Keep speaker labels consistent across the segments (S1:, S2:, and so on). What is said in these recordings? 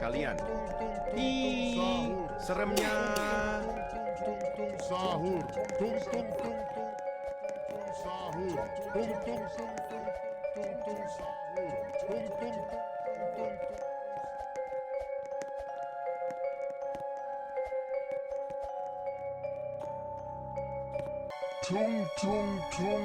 S1: kalian. Ih, seremnya.
S2: Sahur. Tung tung tung tung sahur. Tung tung tung tung sahur. Tung tung tung. Tung tung tung.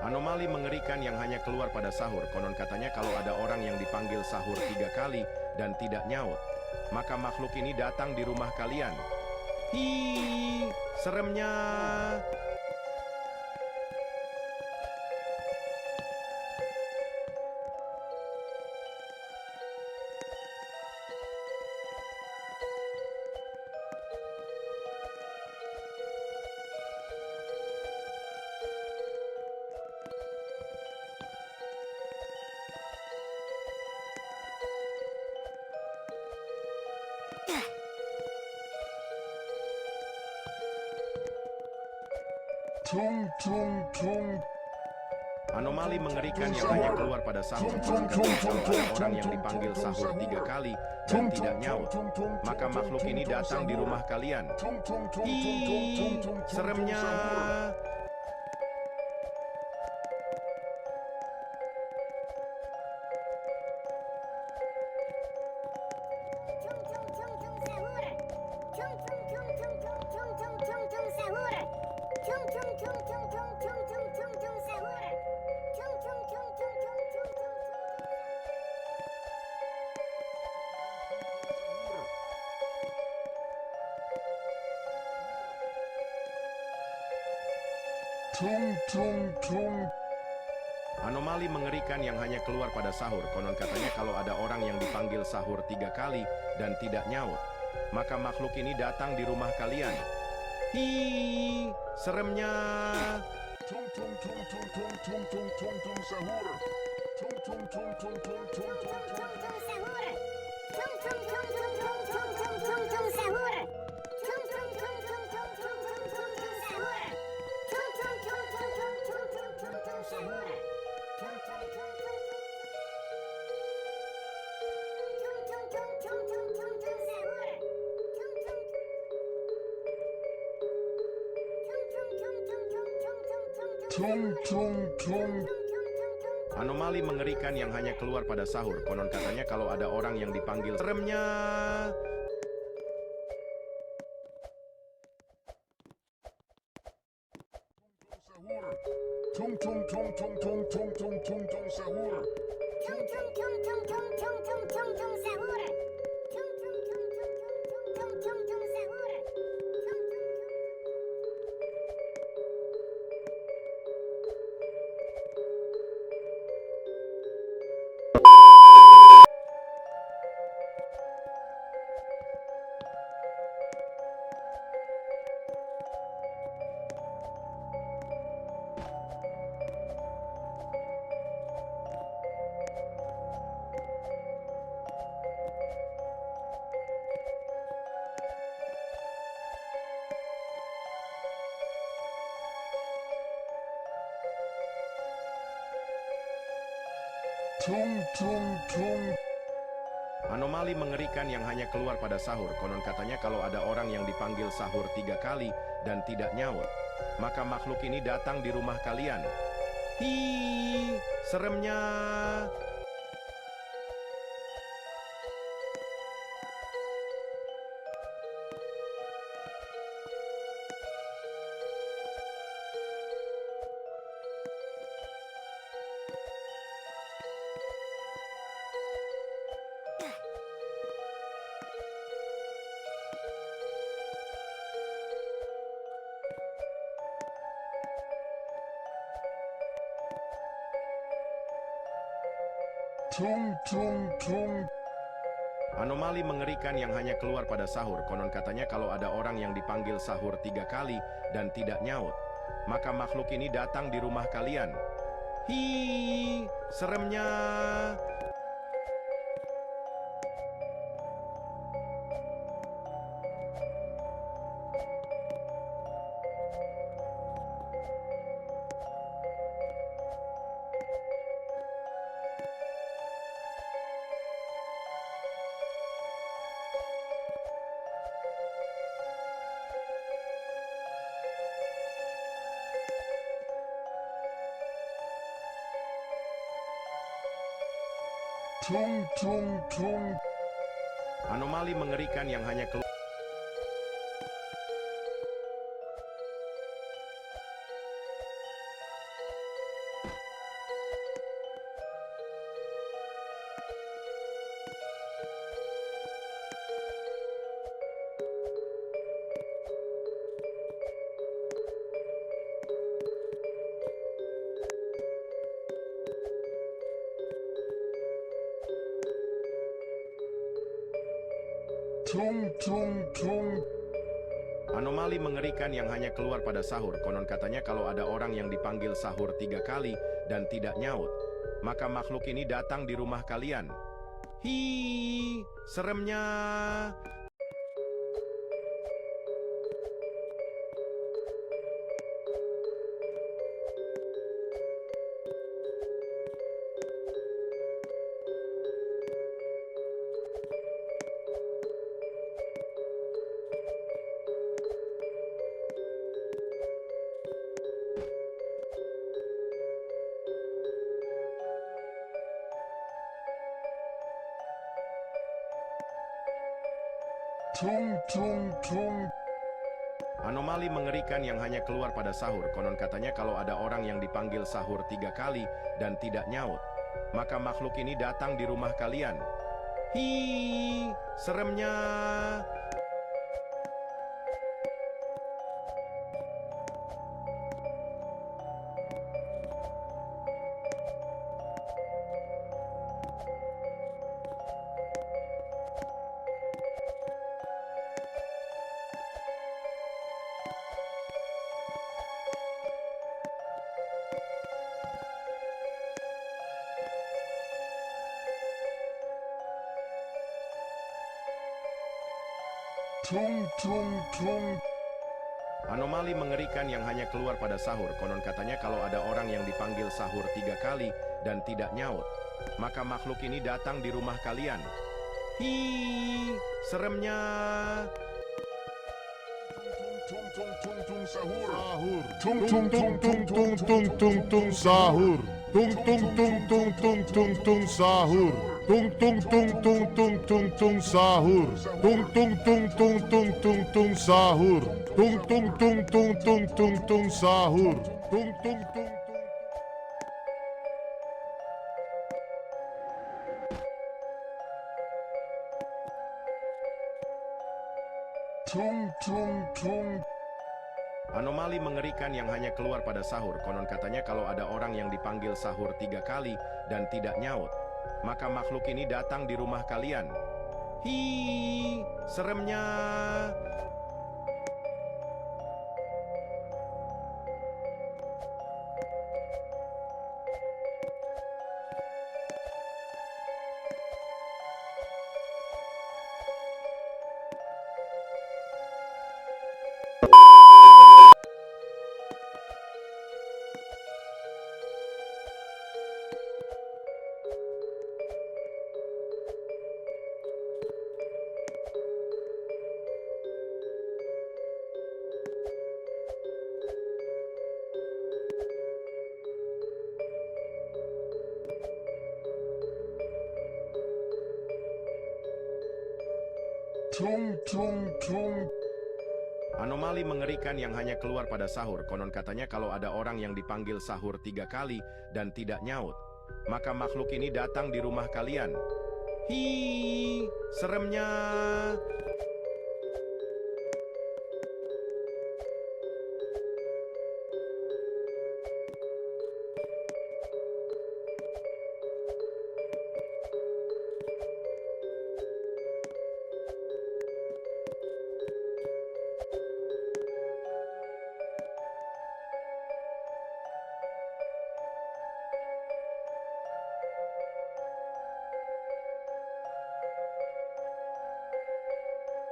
S1: Anomali mengerikan yang hanya keluar pada sahur. Konon katanya kalau ada orang yang dipanggil sahur 3 kali dan tidak nyaut, maka makhluk ini datang di rumah kalian. Hi, seremnya.
S2: Tung tung tung.
S1: Anomali mengerikan yang hanya keluar pada sahur. Konon katanya kalau ada orang yang dipanggil sahur 3 kali dan tidak nyaut, maka makhluk ini datang di rumah kalian. Ih, seremnya.
S2: Tung tung tung.
S1: Anomali mengerikan yang hanya keluar pada sahur. Konon katanya kalau ada orang yang dipanggil sahur 3 kali dan tidak nyaut, maka makhluk ini datang di rumah kalian. Hi, seremnya.
S2: Tung tung tung tung tung tung tung tung tung sahur. Tung tung tung tung tung tung tung tung
S3: sahur. Tung tung tung tung tung tung tung tung tung sahur. Tung tung tung tung tung tung tung tung tung sahur. Tung tung tung tung tung tung tung tung tung sahur. Tung tung tung tung tung tung tung tung tung sahur.
S2: tung tung tung.
S1: Anomali mengerikan yang hanya keluar pada sahur. Konon katanya kalau ada orang yang dipanggil seremnya.
S2: Tung tung tung tung tung tung tung tung tung sahur.
S3: Tung tung tung tung tung tung tung tung tung sahur. Tung tung tung tung tung tung tung tung sahur.
S2: Tung tung tung.
S1: Anomali mengerikan yang hanya keluar pada sahur. Konon katanya kalau ada orang yang dipanggil sahur 3 kali dan tidak nyaut, maka makhluk ini datang di rumah kalian. Hi, seremnya.
S2: Tung tung tung.
S1: Anomali mengerikan yang hanya keluar pada sahur. Konon katanya kalau ada orang yang dipanggil sahur 3 kali dan tidak nyaut, maka makhluk ini datang di rumah kalian. Hi, seremnya.
S2: Tung tung tung.
S1: Anomali mengerikan yang hanya keluar.
S2: Tung tung tung.
S1: Anomali mengerikan yang hanya keluar pada sahur. Konon katanya kalau ada orang yang dipanggil sahur 3 kali dan tidak nyaut, maka makhluk ini datang di rumah kalian. Hi, seremnya.
S2: Tung tung tung.
S1: Anomali mengerikan yang hanya keluar pada sahur. Konon katanya kalau ada orang yang dipanggil sahur 3 kali dan tidak nyaut, maka makhluk ini datang di rumah kalian. Hi, seremnya.
S2: Tung tung tung.
S1: Anomali mengerikan yang hanya keluar pada sahur. Konon katanya kalau ada orang yang dipanggil sahur 3 kali dan tidak nyaut, maka makhluk ini datang di rumah kalian. Hi, seremnya.
S2: Tung tung tung tung sahur. Tung tung tung tung tung tung tung tung sahur. Tung tung tung tung tung tung tung sahur. Tung tung tung tung tung tung tung sahur. Tung tung tung tung tung tung tung sahur. Tung tung tung tung tung tung tung sahur. Tung tung tung. Tung tung tung.
S1: Anomali mengerikan yang hanya keluar pada sahur. Konon katanya kalau ada orang yang dipanggil sahur 3 kali dan tidak nyaut, maka makhluk ini datang di rumah kalian. Hi, seremnya.
S2: Tung tung tung.
S1: Anomali mengerikan yang hanya keluar pada sahur. Konon katanya kalau ada orang yang dipanggil sahur 3 kali dan tidak nyaut, maka makhluk ini datang di rumah kalian. Hi, seremnya.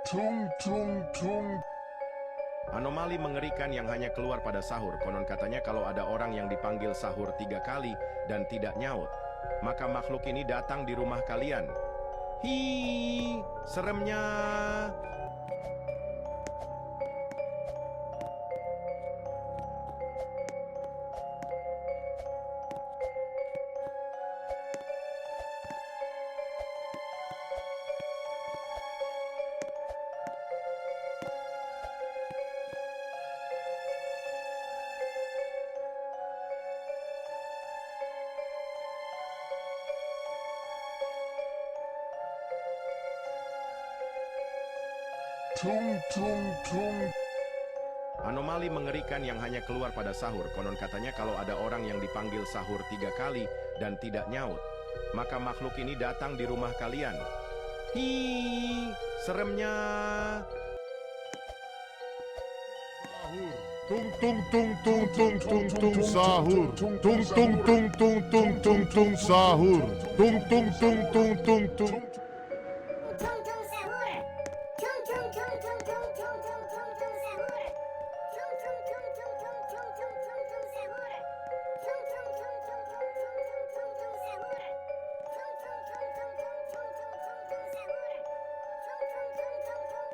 S2: Tung tung tung.
S1: Anomali mengerikan yang hanya keluar pada sahur. Konon katanya kalau ada orang yang dipanggil sahur 3 kali dan tidak nyaut, maka makhluk ini datang di rumah kalian. Hi, seremnya.
S2: Tung tung tung.
S1: Anomali mengerikan yang hanya keluar pada sahur. Konon katanya kalau ada orang yang dipanggil sahur 3 kali dan tidak nyaut, maka makhluk ini datang di rumah kalian. Hi, seremnya.
S2: Tung tung tung tung tung tung tung sahur. Tung tung tung tung tung tung tung sahur. Tung tung tung tung tung tung.
S3: Tung tung sahur. Tung tung tung tung tung tung tung tung tung sahur. Tung tung tung tung tung tung tung tung tung sahur. Tung tung tung tung tung tung tung tung tung sahur. Tung tung tung tung tung tung tung tung tung sahur. Tung tung tung tung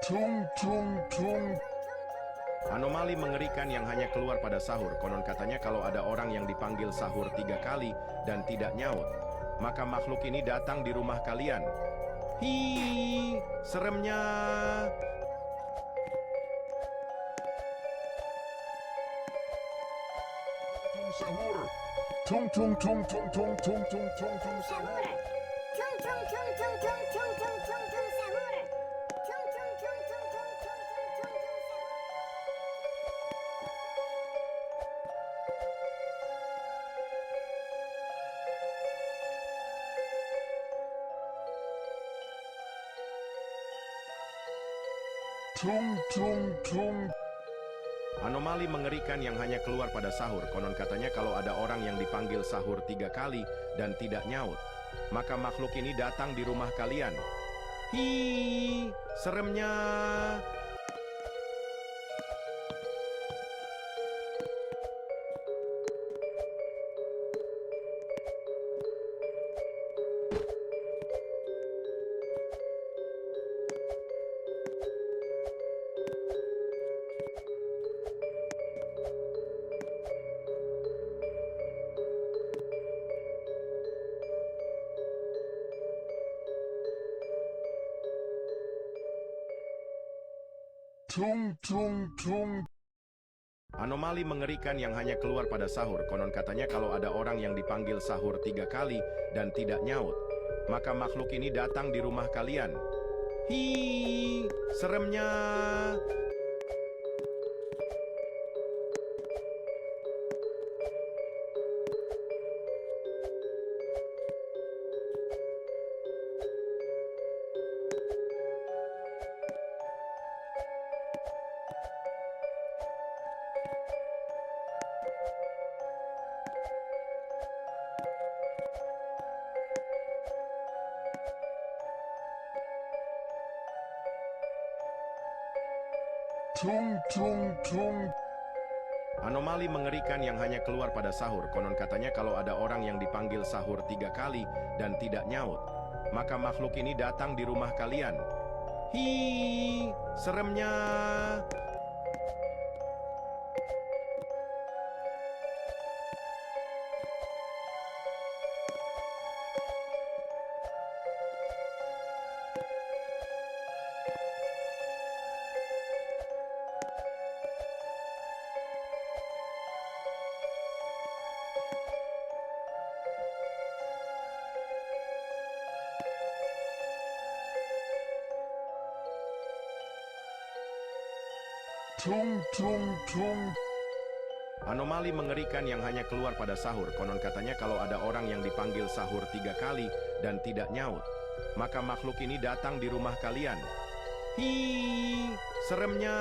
S2: Tung tung tung.
S1: Anomali mengerikan yang hanya keluar pada sahur. Konon katanya kalau ada orang yang dipanggil sahur 3 kali dan tidak nyaut, maka makhluk ini datang di rumah kalian. Hi, seremnya.
S2: Sahur. Tung tung tung tung tung tung tung tung tung sahur.
S3: Tung tung tung tung tung tung tung tung tung sahur. Tung tung tung tung tung tung tung tung tung sahur.
S2: Tung tung tung.
S1: Anomali mengerikan yang hanya keluar pada sahur. Konon katanya kalau ada orang yang dipanggil sahur 3 kali dan tidak nyaut, maka makhluk ini datang di rumah kalian. Hi, seremnya.
S2: Tung tung tung.
S1: Anomali mengerikan yang hanya keluar pada sahur. Konon katanya kalau ada orang yang dipanggil sahur 3 kali dan tidak nyaut, maka makhluk ini datang di rumah kalian. Hi, seremnya.
S2: Tung tung tung.
S1: Anomali mengerikan yang hanya keluar pada sahur. Konon katanya kalau ada orang yang dipanggil sahur 3 kali dan tidak nyaut, maka makhluk ini datang di rumah kalian. Hi, seremnya.
S2: Tung tung tung.
S1: Anomali mengerikan yang hanya keluar pada sahur. Konon katanya kalau ada orang yang dipanggil sahur 3 kali dan tidak nyaut, maka makhluk ini datang di rumah kalian. Hi, seremnya.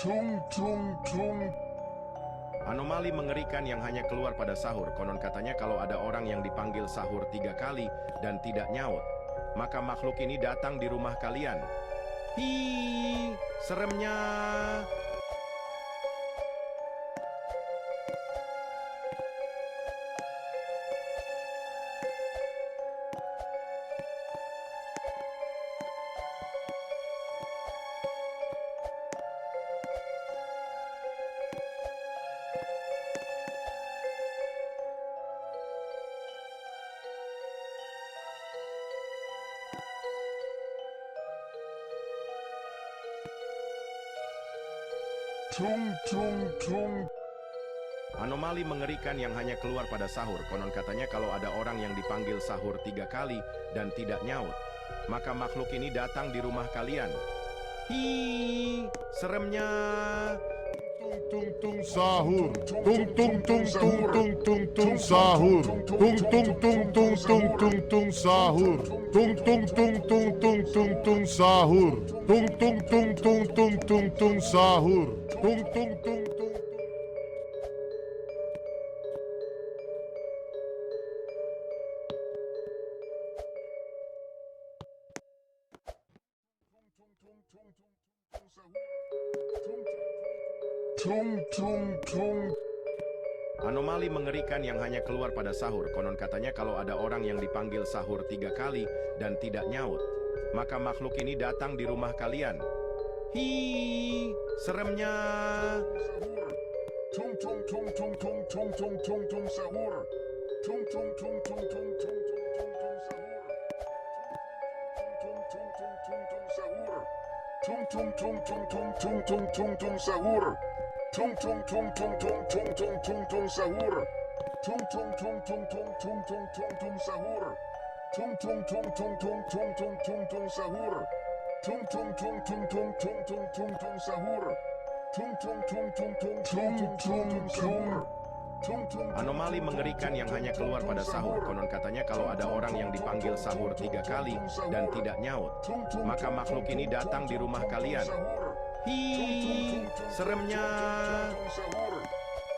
S2: Tung tung tung.
S1: Anomali mengerikan yang hanya keluar pada sahur. Konon katanya kalau ada orang yang dipanggil sahur 3 kali dan tidak nyaut, maka makhluk ini datang di rumah kalian. Hi, seremnya.
S2: Tung tung tung.
S1: Anomali mengerikan yang hanya keluar pada sahur. Konon katanya kalau ada orang yang dipanggil sahur 3 kali dan tidak nyaut, maka makhluk ini datang di rumah kalian. Hi, seremnya.
S2: Tung tung sahur. Tung tung tung tung tung tung tung sahur. Tung tung tung tung tung tung tung sahur. Tung tung tung tung tung tung tung sahur. Tung tung tung tung tung tung tung sahur. Tung tung tung tung. Tung tung tung.
S1: Anomali mengerikan yang hanya keluar pada sahur. Konon katanya kalau ada orang yang dipanggil sahur 3 kali dan tidak nyaut, maka makhluk ini datang di rumah kalian. Hi, seremnya.
S2: Tung tung tung tung tung tung tung tung tung sahur. Tung tung tung tung tung tung tung tung tung sahur. Tung tung tung tung tung sahur. Tung tung tung tung tung tung tung tung tung sahur. Tung tung tung tung tung tung tung tung tung sahur. Tung tung tung tung tung tung tung tung tung sahur. Tung tung tung tung tung tung tung tung tung sahur. Tung tung tung tung tung tung tung tung tung sahur. Tung tung tung tung tung tung tung tung sahur.
S1: Anomali mengerikan yang hanya keluar pada sahur. Konon katanya kalau ada orang yang dipanggil sahur 3 kali dan tidak nyaut, maka makhluk ini datang di rumah kalian. Hi, seremnya.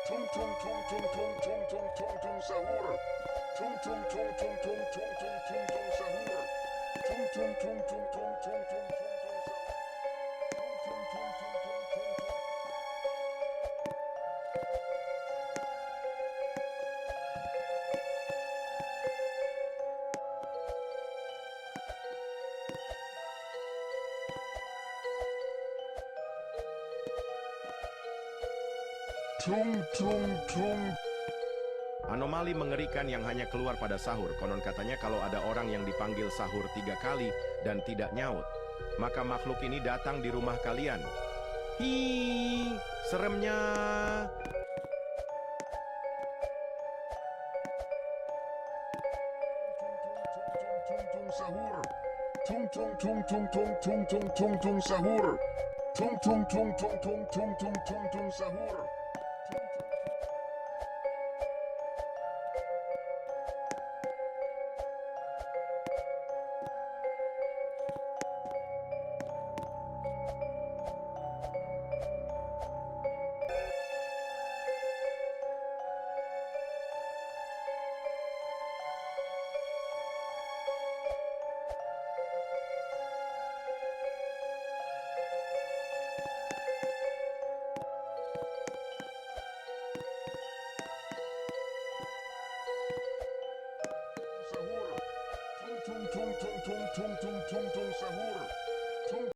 S2: Tung tung tung tung tung tung tung tung tung sahur. Tung tung tung tung tung tung tung tung tung sahur. Tung tung tung tung tung tung tung tung tung sahur. Tung tung tung tung tung tung tung. Tung tung tung.
S1: Anomali mengerikan yang hanya keluar pada sahur. Konon katanya kalau ada orang yang dipanggil sahur 3 kali dan tidak nyaut, maka makhluk ini datang di rumah kalian. Hi, seremnya.
S2: Tung tung tung tung tung tung tung tung tung sahur. Tung tung tung tung tung tung tung tung tung sahur. Tung tung tung tung tung tung tung tung sahur.